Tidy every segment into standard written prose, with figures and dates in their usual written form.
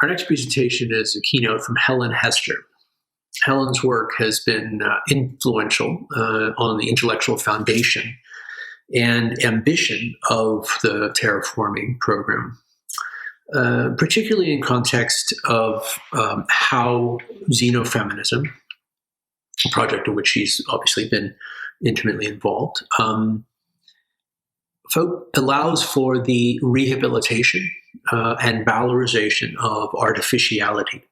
Our next presentation is a keynote from Helen Hester. Helen's work has been influential on the intellectual foundation and ambition of the terraforming program, particularly in context of how xenofeminism, a project in which she's obviously been intimately involved, allows for the rehabilitation and valorization of artificiality.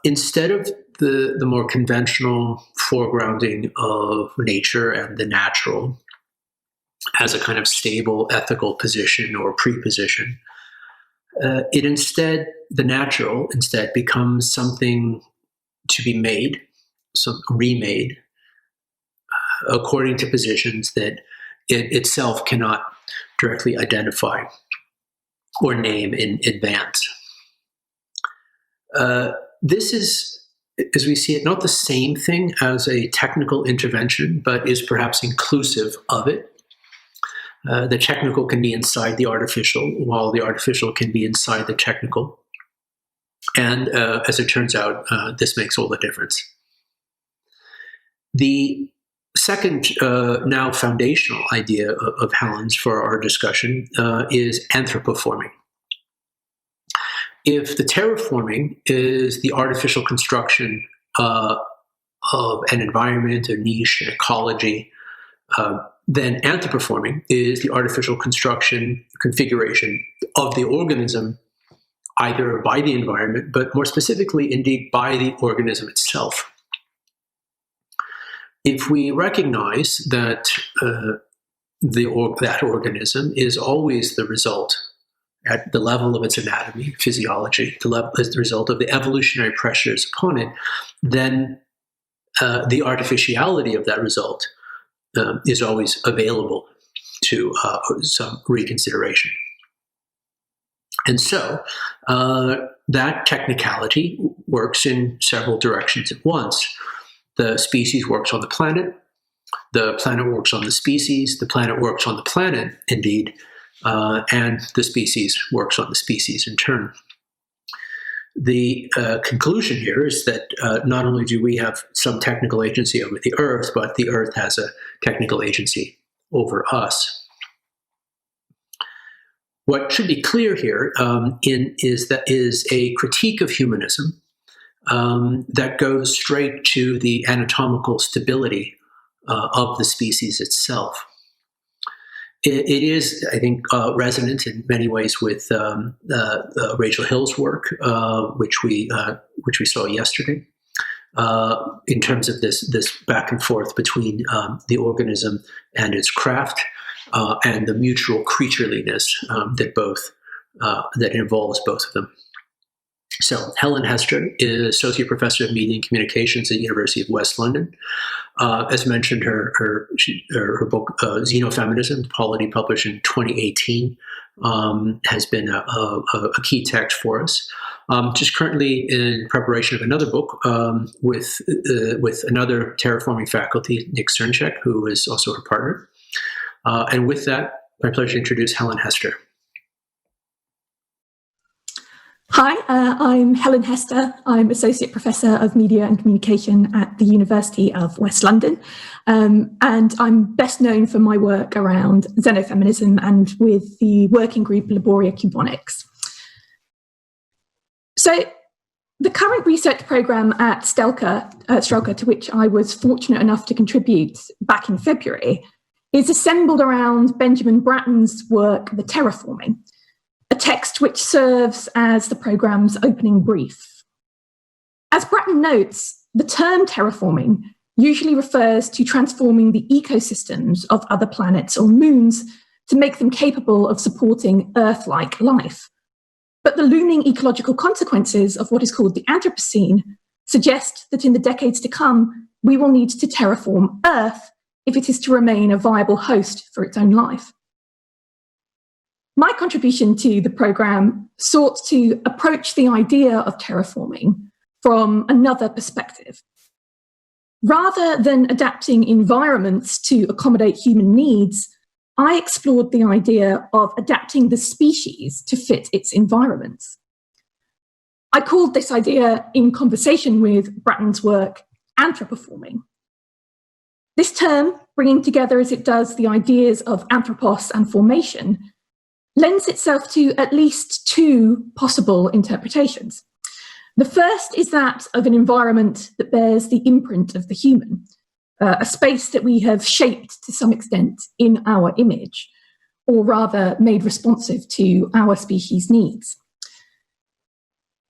Instead of the more conventional foregrounding of nature and the natural as a kind of stable ethical position or preposition, the natural instead becomes something to be made, remade, according to positions that it itself cannot directly identify or name in advance. This is, as we see it, not the same thing as a technical intervention, but is perhaps inclusive of it. The technical can be inside the artificial, while the artificial can be inside the technical. And as it turns out, this makes all the difference. The second, now foundational idea of Helen's for our discussion is Anthro Performing. If the terraforming is the artificial construction of an environment, a niche, an ecology, then Anthro Performing is the artificial configuration of the organism, either by the environment, but more specifically, indeed, by the organism itself. If we recognize that that organism is always the result, at the level of its anatomy, physiology, as the result of the evolutionary pressures upon it, then the artificiality of that result is always available to some reconsideration. And so that technicality works in several directions at once. The species works on the planet works on the species, the planet works on the planet, indeed, and the species works on the species in turn. The conclusion here is that not only do we have some technical agency over the Earth, but the Earth has a technical agency over us. What should be clear here is a critique of humanism that goes straight to the anatomical stability of the species itself. It is, I think, resonant in many ways with Rachel Hill's work, which we saw yesterday, in terms of this back and forth between the organism and its craft, and the mutual creatureliness that involves both of them. So Helen Hester is Associate Professor of Media and Communications at the University of West London. As mentioned, her book, Xenofeminism, Polity, published in 2018, has been a key text for us. Just currently in preparation of another book with another terraforming faculty, Nick Cernchek, who is also her partner. And with that, my pleasure to introduce Helen Hester. Hi, I'm Helen Hester. I'm Associate Professor of Media and Communication at the University of West London. And I'm best known for my work around xenofeminism and with the working group Laboria Cubonics. So the current research programme at Strelka, to which I was fortunate enough to contribute back in February, is assembled around Benjamin Bratton's work, The Terraforming, a text which serves as the programme's opening brief. As Bratton notes, the term terraforming usually refers to transforming the ecosystems of other planets or moons to make them capable of supporting Earth-like life. But the looming ecological consequences of what is called the Anthropocene suggest that in the decades to come, we will need to terraform Earth if it is to remain a viable host for its own life. My contribution to the programme sought to approach the idea of terraforming from another perspective. Rather than adapting environments to accommodate human needs, I explored the idea of adapting the species to fit its environments. I called this idea, in conversation with Bratton's work, Anthro Performing. This term, bringing together as it does the ideas of anthropos and formation, lends itself to at least two possible interpretations. The first is that of an environment that bears the imprint of the human, a space that we have shaped to some extent in our image, or rather made responsive to our species' needs.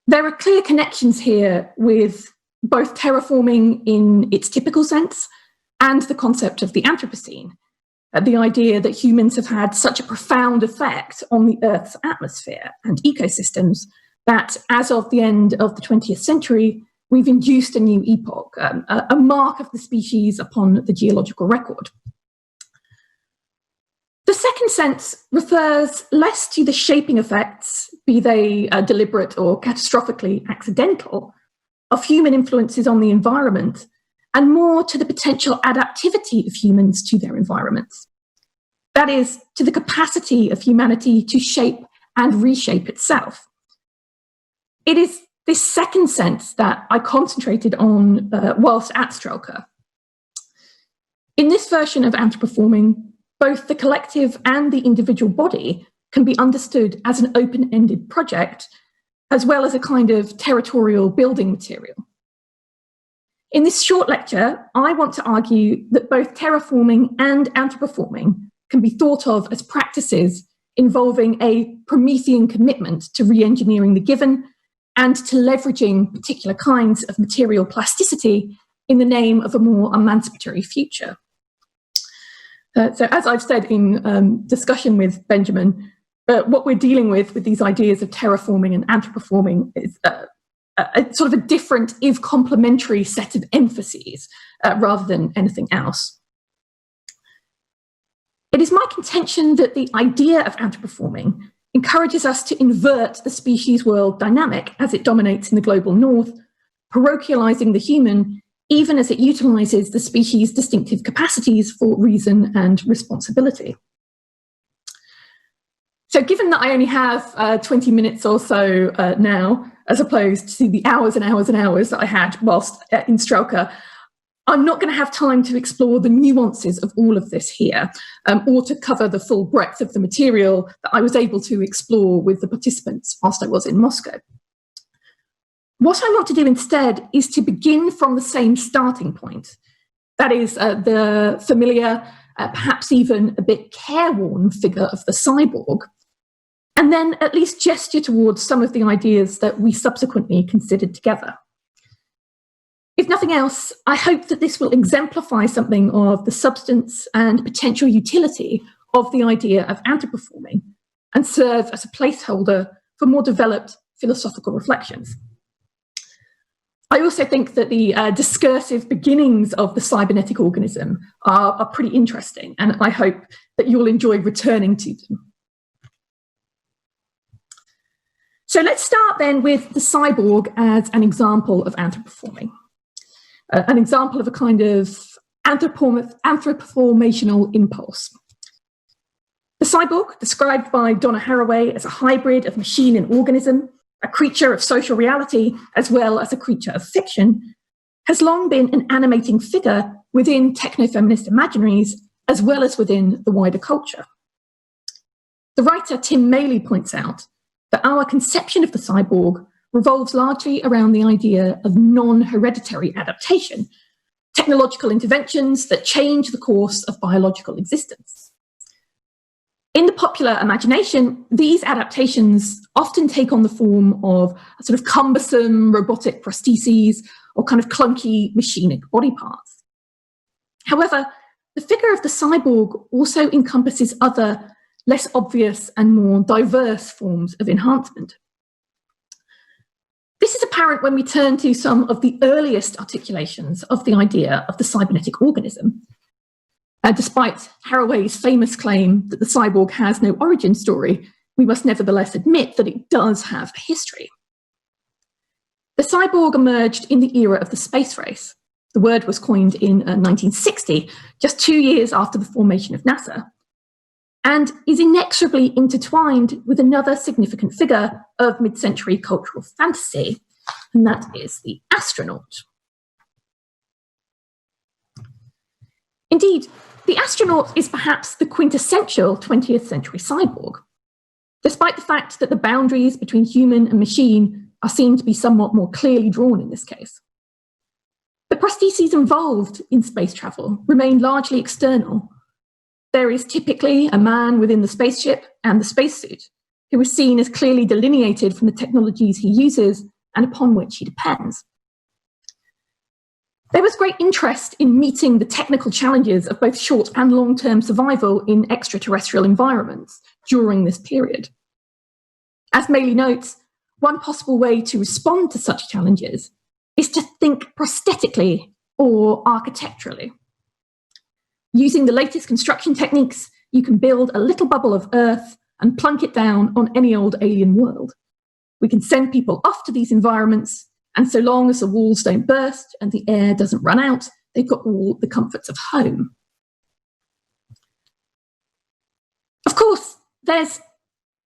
There are clear connections here with both terraforming in its typical sense and the concept of the Anthropocene, the idea that humans have had such a profound effect on the Earth's atmosphere and ecosystems that as of the end of the 20th century, we've induced a new epoch, a mark of the species upon the geological record. The second sense refers less to the shaping effects, be they deliberate or catastrophically accidental, of human influences on the environment, and more to the potential adaptivity of humans to their environments. That is, to the capacity of humanity to shape and reshape itself. It is this second sense that I concentrated on whilst at Strelka. In this version of Anthro Performing, both the collective and the individual body can be understood as an open-ended project, as well as a kind of territorial building material. In this short lecture, I want to argue that both terraforming and anthroperforming can be thought of as practices involving a Promethean commitment to re-engineering the given and to leveraging particular kinds of material plasticity in the name of a more emancipatory future. So as I've said in discussion with Benjamin, what we're dealing with these ideas of terraforming and anthroperforming is a sort of a different, if complementary, set of emphases rather than anything else. It is my contention that the idea of anthroperforming encourages us to invert the species world dynamic as it dominates in the global north, parochializing the human, even as it utilizes the species' distinctive capacities for reason and responsibility. So given that I only have 20 minutes or so now, as opposed to the hours and hours and hours that I had whilst in Strelka, I'm not going to have time to explore the nuances of all of this here, or to cover the full breadth of the material that I was able to explore with the participants whilst I was in Moscow. What I want to do instead is to begin from the same starting point. That is the familiar, perhaps even a bit careworn figure of the cyborg, and then at least gesture towards some of the ideas that we subsequently considered together. If nothing else, I hope that this will exemplify something of the substance and potential utility of the idea of anthroperforming and serve as a placeholder for more developed philosophical reflections. I also think that the discursive beginnings of the cybernetic organism are pretty interesting, and I hope that you'll enjoy returning to them. So let's start then with the cyborg as an example of anthroperforming, an example of a kind of anthroperformational impulse. The cyborg, described by Donna Haraway as a hybrid of machine and organism, a creature of social reality as well as a creature of fiction, has long been an animating figure within techno-feminist imaginaries as well as within the wider culture. The writer Tim Maley points out that our conception of the cyborg revolves largely around the idea of non-hereditary adaptation, technological interventions that change the course of biological existence. In the popular imagination, these adaptations often take on the form of a sort of cumbersome robotic prostheses or kind of clunky machinic body parts. However, the figure of the cyborg also encompasses other, less obvious and more diverse forms of enhancement. This is apparent when we turn to some of the earliest articulations of the idea of the cybernetic organism. Despite Haraway's famous claim that the cyborg has no origin story, we must nevertheless admit that it does have a history. The cyborg emerged in the era of the space race. The word was coined in 1960, just 2 years after the formation of NASA. and is inexorably intertwined with another significant figure of mid-century cultural fantasy, and that is the astronaut. Indeed, the astronaut is perhaps the quintessential 20th century cyborg, despite the fact that the boundaries between human and machine are seen to be somewhat more clearly drawn in this case. The prostheses involved in space travel remain largely external. There is typically a man within the spaceship and the spacesuit who is seen as clearly delineated from the technologies he uses and upon which he depends. There was great interest in meeting the technical challenges of both short and long-term survival in extraterrestrial environments during this period. As Maley notes, one possible way to respond to such challenges is to think prosthetically or architecturally. Using the latest construction techniques, you can build a little bubble of Earth and plunk it down on any old alien world. We can send people off to these environments, and so long as the walls don't burst and the air doesn't run out, they've got all the comforts of home. Of course, there's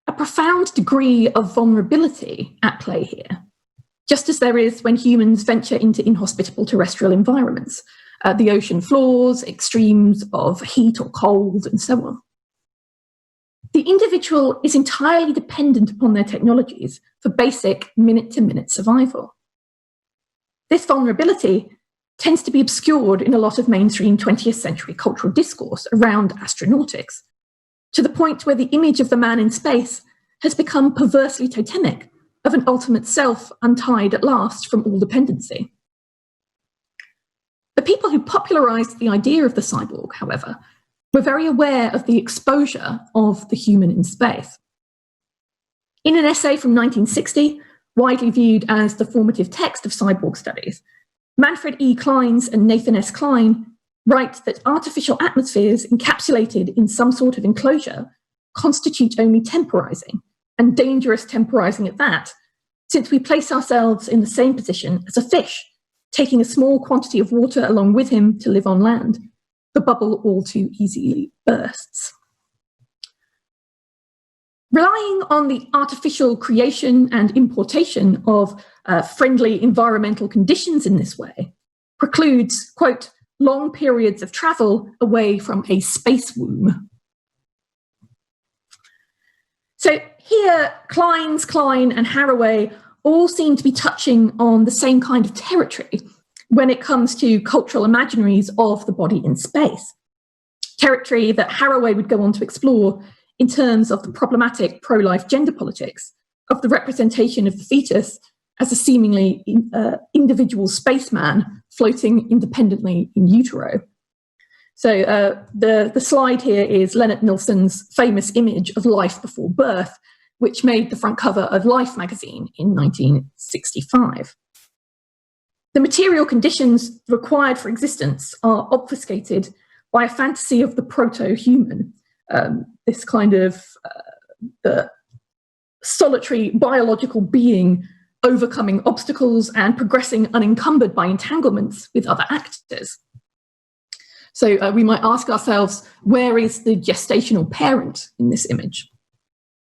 a profound degree of vulnerability at play here, just as there is when humans venture into inhospitable terrestrial environments, the ocean floors, extremes of heat or cold, and so on. The individual is entirely dependent upon their technologies for basic minute-to-minute survival. This vulnerability tends to be obscured in a lot of mainstream 20th century cultural discourse around astronautics, to the point where the image of the man in space has become perversely totemic of an ultimate self untied at last from all dependency. The people who popularized the idea of the cyborg, however, were very aware of the exposure of the human in space. In an essay from 1960, widely viewed as the formative text of cyborg studies, Manfred E. Kleins and Nathan S. Klein write that artificial atmospheres encapsulated in some sort of enclosure constitute only temporizing, and dangerous temporizing at that, since we place ourselves in the same position as a fish, taking a small quantity of water along with him to live on land. The bubble all too easily bursts. Relying on the artificial creation and importation of friendly environmental conditions in this way precludes, quote, long periods of travel away from a space womb. So here, Klein, and Haraway all seem to be touching on the same kind of territory when it comes to cultural imaginaries of the body in space. Territory that Haraway would go on to explore in terms of the problematic pro-life gender politics of the representation of the fetus as a seemingly individual spaceman floating independently in utero. So the slide here is Leonard Nilsson's famous image of life before birth, which made the front cover of Life magazine in 1965. The material conditions required for existence are obfuscated by a fantasy of the proto-human, this kind of solitary biological being overcoming obstacles and progressing unencumbered by entanglements with other actors. So we might ask ourselves, where is the gestational parent in this image?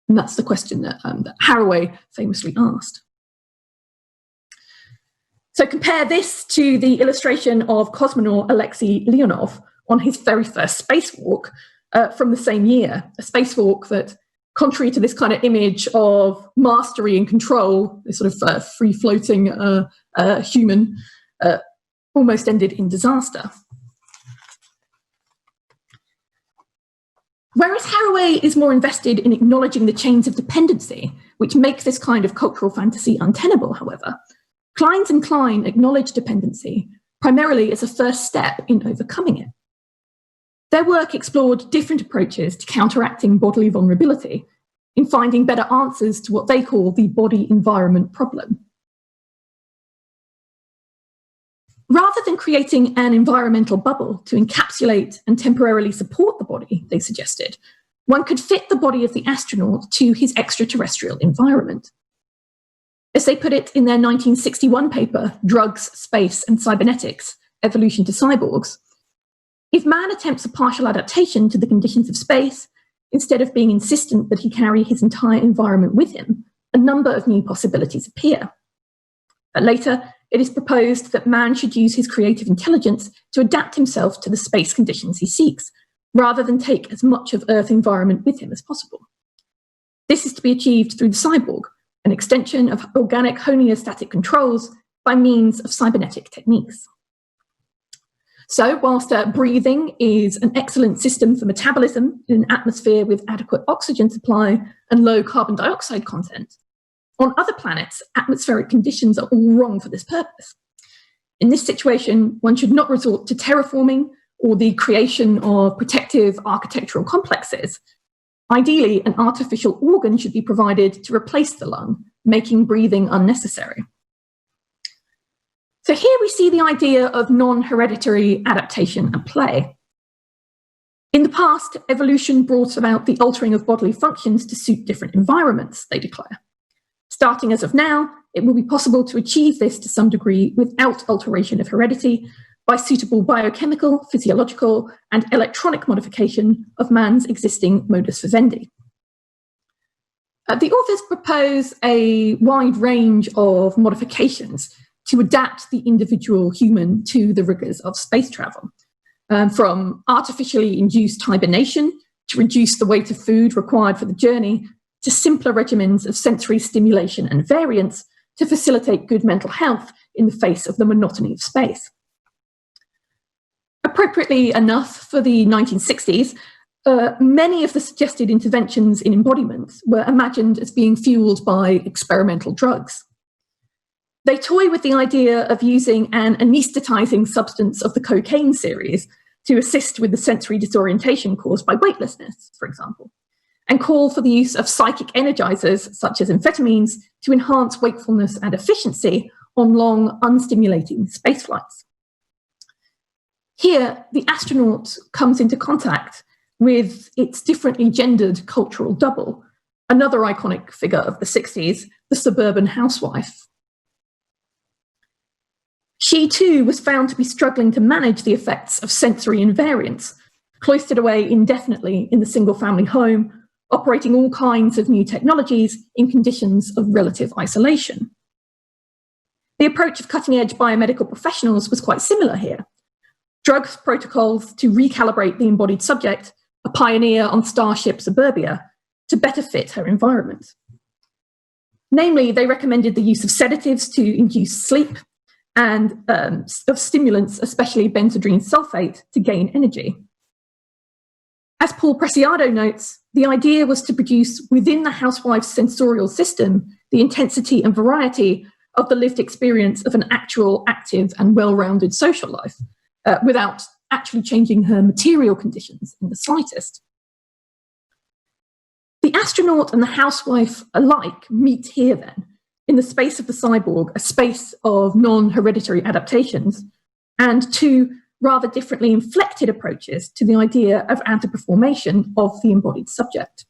And that's the question that Haraway famously asked. So compare this to the illustration of cosmonaut Alexei Leonov on his very first spacewalk from the same year, a spacewalk that, contrary to this kind of image of mastery and control, this sort of free-floating human, almost ended in disaster. Whereas Haraway is more invested in acknowledging the chains of dependency, which makes this kind of cultural fantasy untenable, however, Kleins and Klein acknowledge dependency primarily as a first step in overcoming it. Their work explored different approaches to counteracting bodily vulnerability in finding better answers to what they call the body-environment problem. Rather than creating an environmental bubble to encapsulate and temporarily support the body, they suggested, one could fit the body of the astronaut to his extraterrestrial environment. As they put it in their 1961 paper, Drugs, Space and Cybernetics, Evolution to Cyborgs, if man attempts a partial adaptation to the conditions of space, instead of being insistent that he carry his entire environment with him, a number of new possibilities appear. Later, it is proposed that man should use his creative intelligence to adapt himself to the space conditions he seeks, rather than take as much of Earth environment with him as possible. This is to be achieved through the cyborg, an extension of organic homeostatic controls by means of cybernetic techniques. So, whilst breathing is an excellent system for metabolism in an atmosphere with adequate oxygen supply and low carbon dioxide content, on other planets, atmospheric conditions are all wrong for this purpose. In this situation, one should not resort to terraforming or the creation of protective architectural complexes. Ideally, an artificial organ should be provided to replace the lung, making breathing unnecessary. So here we see the idea of non-hereditary adaptation at play. In the past, evolution brought about the altering of bodily functions to suit different environments, they declare. Starting as of now, it will be possible to achieve this to some degree without alteration of heredity by suitable biochemical, physiological, and electronic modification of man's existing modus vivendi. The authors propose a wide range of modifications to adapt the individual human to the rigors of space travel, from artificially induced hibernation to reduce the weight of food required for the journey, to simpler regimens of sensory stimulation and variance to facilitate good mental health in the face of the monotony of space. Appropriately enough, for the 1960s, many of the suggested interventions in embodiment were imagined as being fueled by experimental drugs. They toy with the idea of using an anesthetizing substance of the cocaine series to assist with the sensory disorientation caused by weightlessness, for example, and call for the use of psychic energizers, such as amphetamines, to enhance wakefulness and efficiency on long, unstimulating spaceflights. Here, the astronaut comes into contact with its differently gendered cultural double, another iconic figure of the 60s, the suburban housewife. She too was found to be struggling to manage the effects of sensory invariance, cloistered away indefinitely in the single-family home, operating all kinds of new technologies in conditions of relative isolation. The approach of cutting-edge biomedical professionals was quite similar here. Drugs protocols to recalibrate the embodied subject, a pioneer on starship Suburbia, to better fit her environment. Namely, they recommended the use of sedatives to induce sleep and of stimulants, especially benzodrine sulfate, to gain energy. As Paul Preciado notes, the idea was to produce within the housewife's sensorial system the intensity and variety of the lived experience of an actual, active, and well-rounded social life, without actually changing her material conditions in the slightest. The astronaut and the housewife alike meet here then, in the space of the cyborg, a space of non-hereditary adaptations, and two rather differently inflected approaches to the idea of anthroperformation of the embodied subject.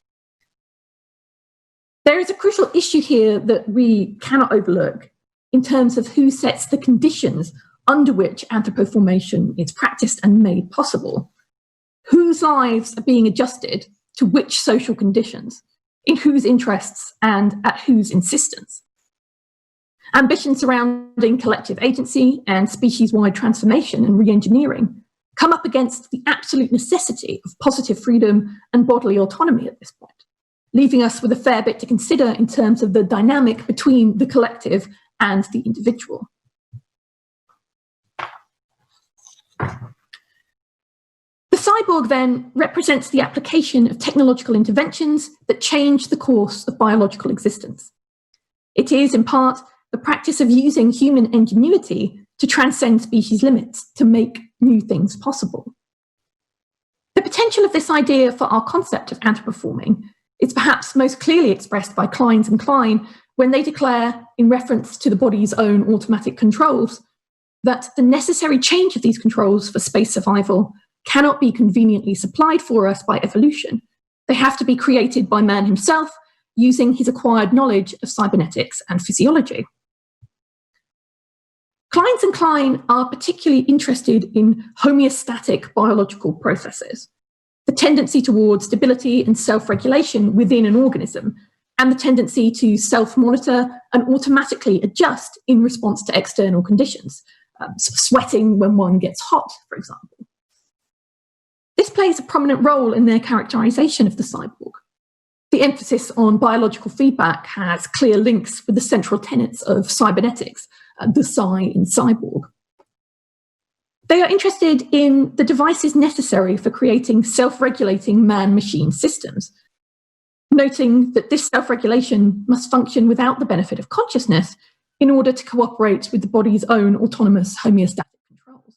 There is a crucial issue here that we cannot overlook in terms of who sets the conditions under which anthroperformation is practiced and made possible. Whose lives are being adjusted to which social conditions, in whose interests and at whose insistence? Ambitions surrounding collective agency and species-wide transformation and re-engineering come up against the absolute necessity of positive freedom and bodily autonomy at this point, leaving us with a fair bit to consider in terms of the dynamic between the collective and the individual. The cyborg then represents the application of technological interventions that change the course of biological existence. It is, in part, the practice of using human ingenuity to transcend species limits to make new things possible. The potential of this idea for our concept of anthroperforming is perhaps most clearly expressed by Kleins and Klein when they declare, in reference to the body's own automatic controls, that the necessary change of these controls for space survival cannot be conveniently supplied for us by evolution. They have to be created by man himself using his acquired knowledge of cybernetics and physiology. Kleins and Klein are particularly interested in homeostatic biological processes. the tendency towards stability and self-regulation within an organism, and the tendency to self-monitor and automatically adjust in response to external conditions, sweating when one gets hot, for example. This plays a prominent role in their characterization of the cyborg. The emphasis on biological feedback has clear links with the central tenets of cybernetics, the psi in cyborg. They are interested in the devices necessary for creating self-regulating man-machine systems, noting that this self-regulation must function without the benefit of consciousness in order to cooperate with the body's own autonomous homeostatic controls.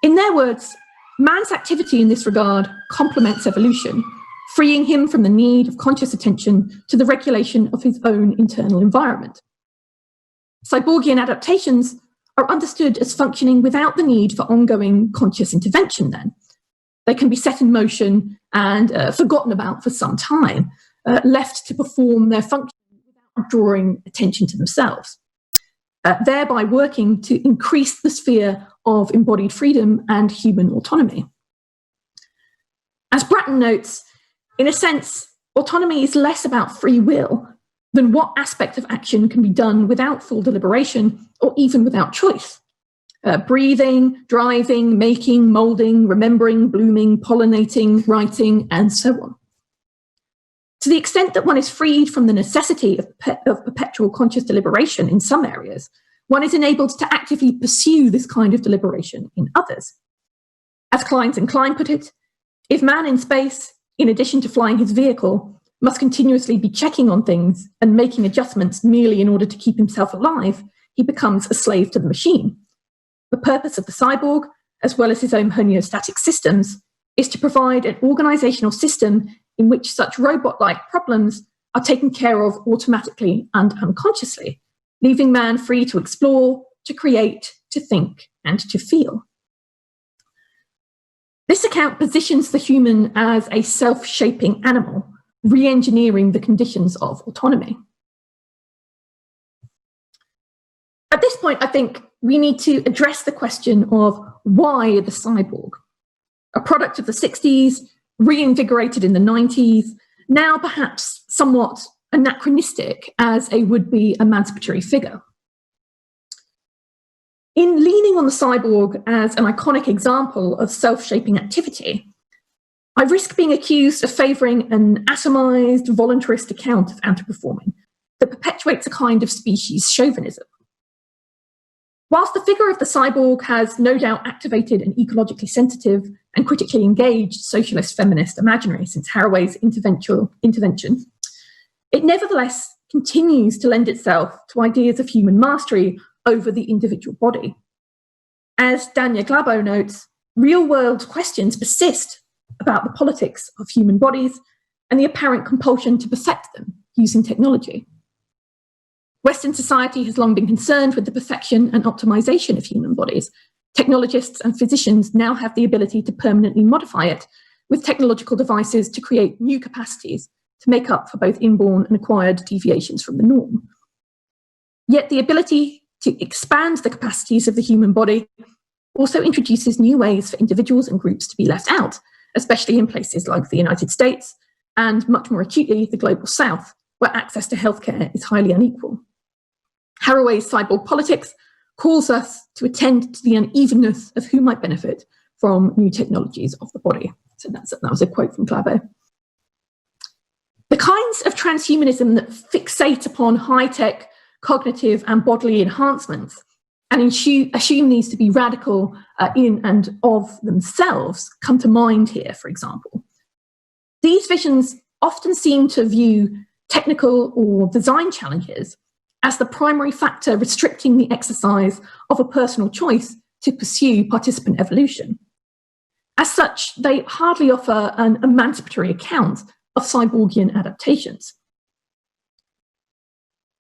In their words, man's activity in this regard complements evolution, freeing him from the need of conscious attention to the regulation of his own internal environment. Cyborgian adaptations are understood as functioning without the need for ongoing conscious intervention then. They can be set in motion and forgotten about for some time, left to perform their function without drawing attention to themselves, thereby working to increase the sphere of embodied freedom and human autonomy. As Bratton notes, in a sense, autonomy is less about free will than what aspect of action can be done without full deliberation or even without choice. Breathing, driving, making, moulding, remembering, blooming, pollinating, writing, and so on. To the extent that one is freed from the necessity of perpetual conscious deliberation in some areas, one is enabled to actively pursue this kind of deliberation in others. As Kleins and Klein put it, if man in space, in addition to flying his vehicle, must continuously be checking on things and making adjustments merely in order to keep himself alive, he becomes a slave to the machine. The purpose of the cyborg, as well as his own homeostatic systems, is to provide an organizational system in which such robot-like problems are taken care of automatically and unconsciously, leaving man free to explore, to create, to think, and to feel. This account positions the human as a self-shaping animal, re-engineering the conditions of autonomy. At this point, I think we need to address the question of why the cyborg, a product of the 60s, reinvigorated in the 90s, now perhaps somewhat anachronistic as a would-be emancipatory figure. In leaning on the cyborg as an iconic example of self-shaping activity, I risk being accused of favouring an atomized, voluntarist account of Anthro Performing that perpetuates a kind of species chauvinism. Whilst the figure of the cyborg has no doubt activated an ecologically sensitive and critically engaged socialist feminist imaginary since Haraway's intervention, it nevertheless continues to lend itself to ideas of human mastery over the individual body. As Dania Glabo notes, real-world questions persist about the politics of human bodies and the apparent compulsion to perfect them using technology. Western society has long been concerned with the perfection and optimization of human bodies. Technologists and physicians now have the ability to permanently modify it with technological devices to create new capacities to make up for both inborn and acquired deviations from the norm. Yet the ability to expand the capacities of the human body also introduces new ways for individuals and groups to be left out, especially in places like the United States and, much more acutely, the Global South, where access to healthcare is highly unequal. Haraway's cyborg politics calls us to attend to the unevenness of who might benefit from new technologies of the body. So that was a quote from Glabo. The kinds of transhumanism that fixate upon high-tech cognitive and bodily enhancements and assume these to be radical in and of themselves come to mind here, for example. These visions often seem to view technical or design challenges as the primary factor restricting the exercise of a personal choice to pursue participant evolution. As such, they hardly offer an emancipatory account of cyborgian adaptations.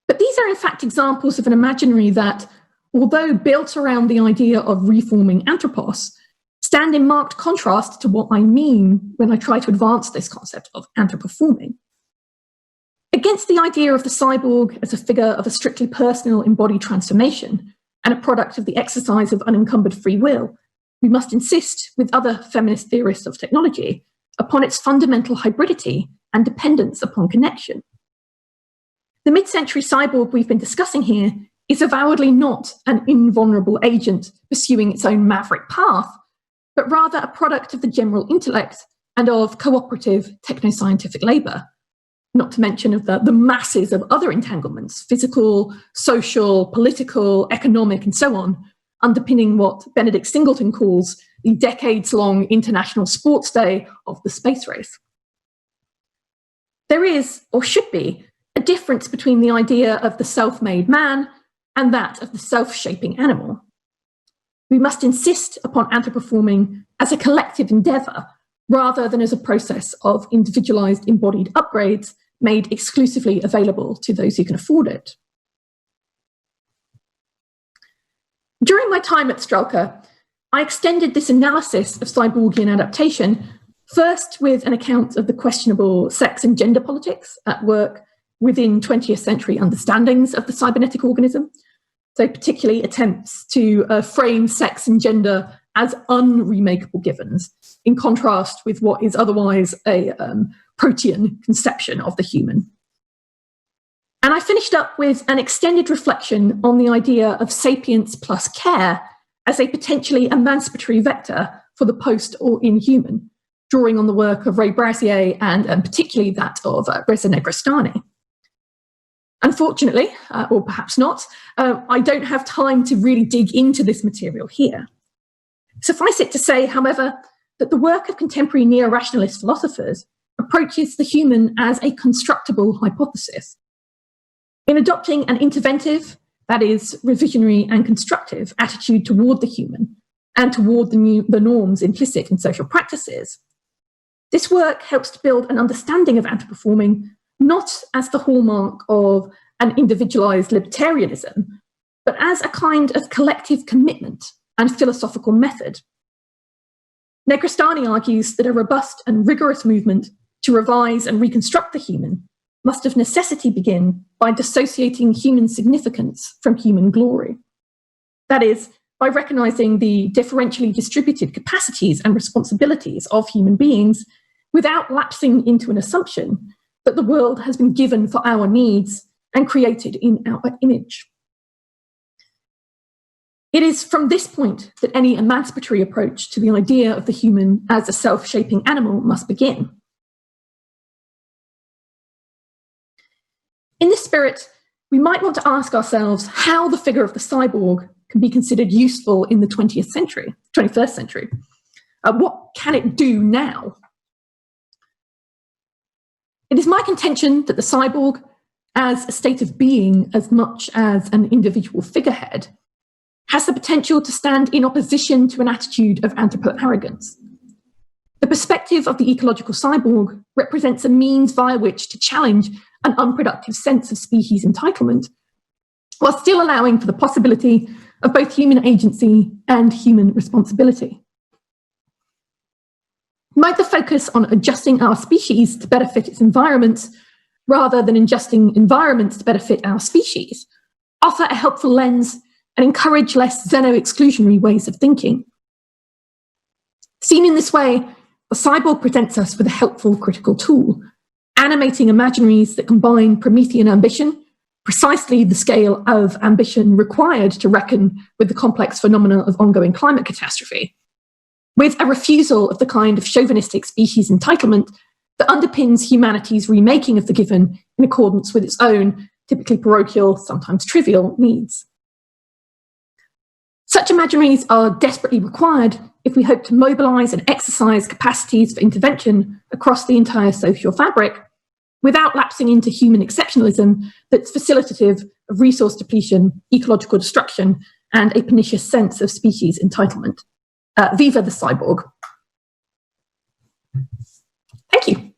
But these are in fact examples of an imaginary that, although built around the idea of reforming anthropos, stand in marked contrast to what I mean when I try to advance this concept of Anthro Performing. Against the idea of the cyborg as a figure of a strictly personal embodied transformation and a product of the exercise of unencumbered free will, we must insist, with other feminist theorists of technology, upon its fundamental hybridity and dependence upon connection. The mid-century cyborg we've been discussing here is avowedly not an invulnerable agent pursuing its own maverick path, but rather a product of the general intellect and of cooperative technoscientific labour, not to mention of the masses of other entanglements, physical, social, political, economic, and so on, underpinning what Benedict Singleton calls the decades-long international sports day of the space race. There is, or should be, a difference between the idea of the self-made man and that of the self-shaping animal. We must insist upon Anthro Performing as a collective endeavour, rather than as a process of individualised embodied upgrades made exclusively available to those who can afford it. During my time at Strelka, I extended this analysis of cyborgian adaptation first with an account of the questionable sex and gender politics at work within 20th century understandings of the cybernetic organism, so particularly attempts to frame sex and gender as unremakeable givens, in contrast with what is otherwise a protean conception of the human. And I finished up with an extended reflection on the idea of sapience plus care as a potentially emancipatory vector for the post or inhuman, drawing on the work of Ray Brazier and particularly that of Reza Negrestani. Unfortunately, or perhaps not, I don't have time to really dig into this material here. Suffice it to say, however, that the work of contemporary neo-rationalist philosophers approaches the human as a constructible hypothesis. In adopting an interventive, that is, revisionary and constructive attitude toward the human and toward the norms implicit in social practices, this work helps to build an understanding of Anthro Performing not as the hallmark of an individualized libertarianism, but as a kind of collective commitment and philosophical method. Negrestani argues that a robust and rigorous movement to revise and reconstruct the human must of necessity begin by dissociating human significance from human glory. That is, by recognizing the differentially distributed capacities and responsibilities of human beings without lapsing into an assumption that the world has been given for our needs and created in our image. It is from this point that any emancipatory approach to the idea of the human as a self-shaping animal must begin. In this spirit, we might want to ask ourselves how the figure of the cyborg can be considered useful in the 21st century. What can it do now? It is my contention that the cyborg, as a state of being as much as an individual figurehead, has the potential to stand in opposition to an attitude of anthropo-arrogance. The perspective of the ecological cyborg represents a means via which to challenge an unproductive sense of species entitlement, while still allowing for the possibility of both human agency and human responsibility. Might the focus on adjusting our species to better fit its environment, rather than adjusting environments to better fit our species, offer a helpful lens and encourage less xeno-exclusionary ways of thinking? Seen in this way, the cyborg presents us with a helpful critical tool, animating imaginaries that combine Promethean ambition, precisely the scale of ambition required to reckon with the complex phenomena of ongoing climate catastrophe, with a refusal of the kind of chauvinistic species entitlement that underpins humanity's remaking of the given in accordance with its own, typically parochial, sometimes trivial, needs. Such imaginaries are desperately required if we hope to mobilise and exercise capacities for intervention across the entire social fabric, without lapsing into human exceptionalism that's facilitative of resource depletion, ecological destruction, and a pernicious sense of species entitlement. Viva the cyborg. Thank you.